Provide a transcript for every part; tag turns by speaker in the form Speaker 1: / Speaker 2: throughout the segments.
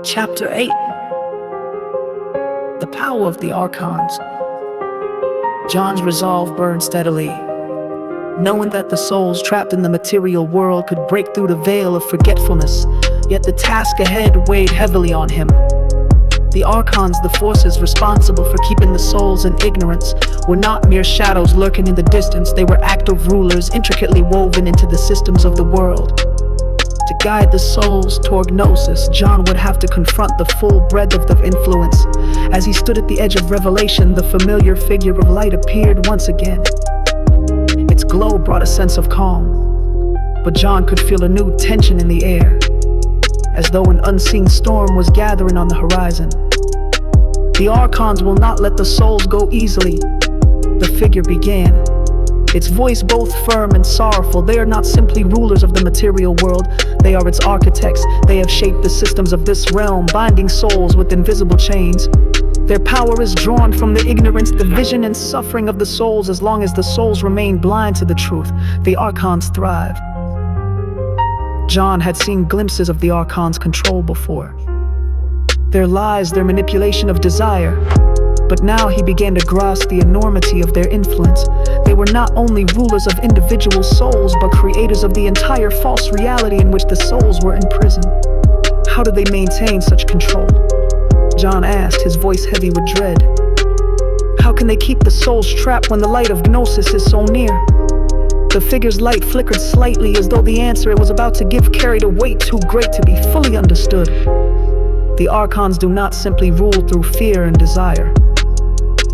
Speaker 1: Chapter 8. The Power of the Archons. John's resolve burned steadily, knowing that the souls trapped in the material world could break through the veil of forgetfulness, yet the task ahead weighed heavily on him. The Archons, the forces responsible for keeping the souls in ignorance, were not mere shadows lurking in the distance. They were active rulers intricately woven into the systems of the world. To guide the souls toward Gnosis, John would have to confront the full breadth of the influence. As he stood at the edge of revelation, the familiar figure of light appeared once again. Its glow brought a sense of calm, but John could feel a new tension in the air, as though an unseen storm was gathering on the horizon. The Archons will not let the souls go easily, the figure began, its voice both firm and sorrowful. They are not simply rulers of the material world, they are its architects. They have shaped the systems of this realm, binding souls with invisible chains. Their power is drawn from the ignorance, division, and suffering of the souls. As long as the souls remain blind to the truth, the Archons thrive. John had seen glimpses of the Archons' control before. Their lies, their manipulation of desire. But now he began to grasp the enormity of their influence. They were not only rulers of individual souls, but creators of the entire false reality in which the souls were imprisoned. How do they maintain such control? John asked, his voice heavy with dread. How can they keep the souls trapped when the light of Gnosis is so near? The figure's light flickered slightly, as though the answer it was about to give carried a weight too great to be fully understood. The Archons do not simply rule through fear and desire.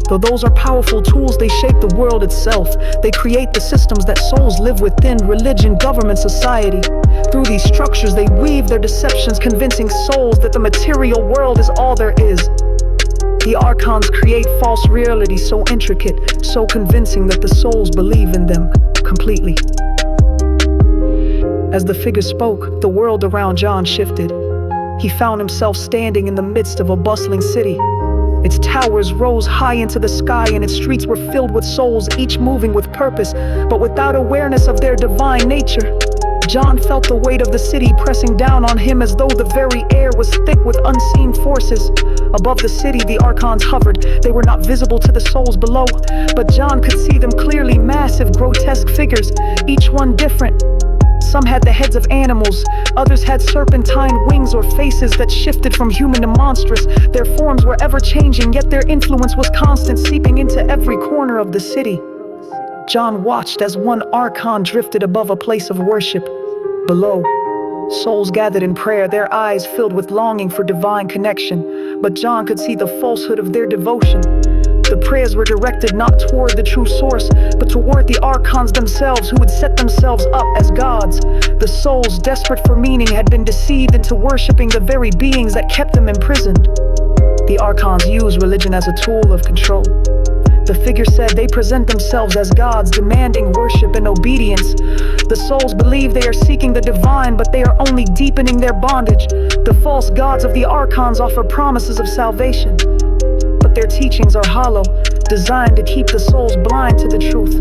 Speaker 1: Though those are powerful tools, they shape the world itself. They create the systems that souls live within: religion, government, society. Through these structures, they weave their deceptions, convincing souls that the material world is all there is. The Archons create false realities so intricate, so convincing that the souls believe in them completely. As the figure spoke, the world around John shifted. He found himself standing in the midst of a bustling city. Its towers rose high into the sky, and its streets were filled with souls, each moving with purpose, but without awareness of their divine nature. John felt the weight of the city pressing down on him, as though the very air was thick with unseen forces. Above the city, the Archons hovered. They were not visible to the souls below, but John could see them clearly: massive, grotesque figures, each one different. Some had the heads of animals, others had serpentine wings or faces that shifted from human to monstrous. Their forms were ever-changing, yet their influence was constant, seeping into every corner of the city. John watched as one Archon drifted above a place of worship. Below, souls gathered in prayer, their eyes filled with longing for divine connection. But John could see the falsehood of their devotion. The prayers were directed not toward the true source, but toward the Archons themselves, who would set themselves up as gods. The souls, desperate for meaning, had been deceived into worshiping the very beings that kept them imprisoned. The Archons use religion as a tool of control. The figure said they present themselves as gods, demanding worship and obedience. The souls believe they are seeking the divine, but they are only deepening their bondage. The false gods of the Archons offer promises of salvation, but their teachings are hollow, designed to keep the souls blind to the truth.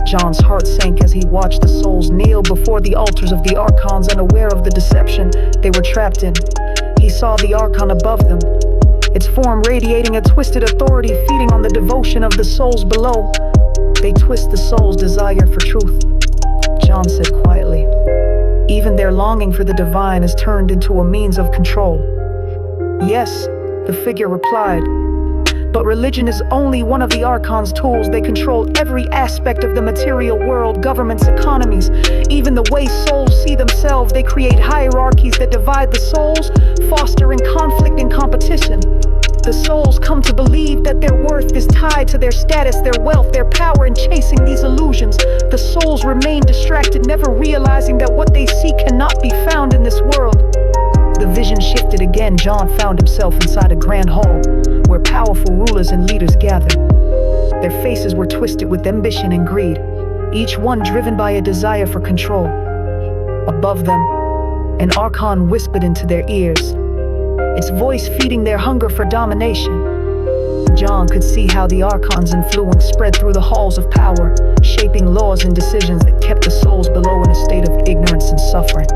Speaker 1: John's heart sank as he watched the souls kneel before the altars of the Archons, unaware of the deception they were trapped in. He saw the Archon above them, its form radiating a twisted authority, feeding on the devotion of the souls below. They twist the soul's desire for truth, John said quietly. Even their longing for the divine is turned into a means of control. Yes, the figure replied, but religion is only one of the Archons' tools. They control every aspect of the material world, governments, economies, even the way souls see themselves. They create hierarchies that divide the souls, fostering conflict and competition. The souls come to believe that their worth is tied to their status, their wealth, their power. In chasing these illusions, the souls remain distracted, never realizing that what they seek cannot be found in this world. The vision shifted again. John found himself inside a grand hall where powerful rulers and leaders gathered. Their faces were twisted with ambition and greed, each one driven by a desire for control. Above them, an Archon whispered into their ears, its voice feeding their hunger for domination. John could see how the Archon's influence spread through the halls of power, shaping laws and decisions that kept the souls below in a state of ignorance and suffering.